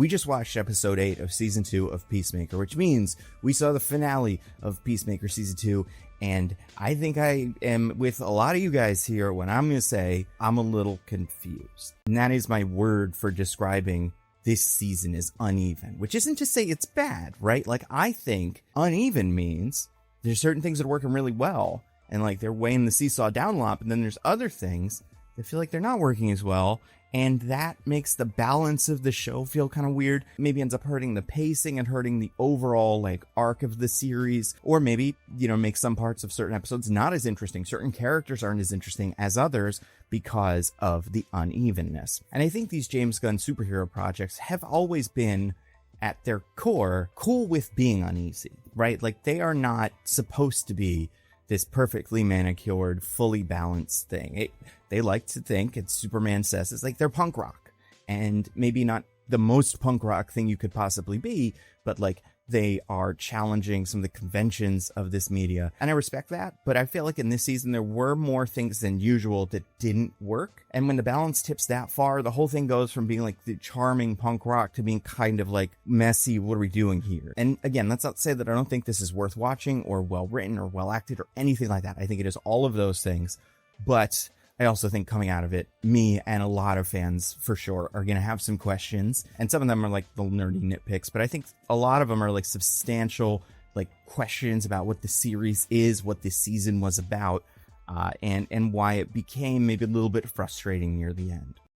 We just watched episode 8 of season 2 of Peacemaker, which means we saw the finale of Peacemaker season 2. And I think I am with a lot of you guys here when I'm going to say I'm a little confused. And that is my word for describing this season as uneven, which isn't to say it's bad, right? Like, I think uneven means there's certain things that are working really well and like they're weighing the seesaw down a lot. But then there's other things that feel like they're not working as well. And that makes the balance of the show feel kind of weird. Maybe ends up hurting the pacing and hurting the overall like arc of the series. Or maybe, make some parts of certain episodes not as interesting. Certain characters aren't as interesting as others because of the unevenness. And I think these James Gunn superhero projects have always been, at their core, cool with being uneasy, right? Like, they are not supposed to be this perfectly manicured, fully balanced thing. They like to think, and Superman says, it's like they're punk rock. And maybe not the most punk rock thing you could possibly be, but like they are challenging some of the conventions of this media. And I respect that, but I feel like in this season there were more things than usual that didn't work. And when the balance tips that far, the whole thing goes from being like the charming punk rock to being kind of like messy, what are we doing here? And again, that's not to say that I don't think this is worth watching or well written or well acted or anything like that. I think it is all of those things, but I also think coming out of it, me and a lot of fans for sure are going to have some questions. And some of them are like the nerdy nitpicks, but I think a lot of them are like substantial, like questions about what the series is, what this season was about, and why it became maybe a little bit frustrating near the end.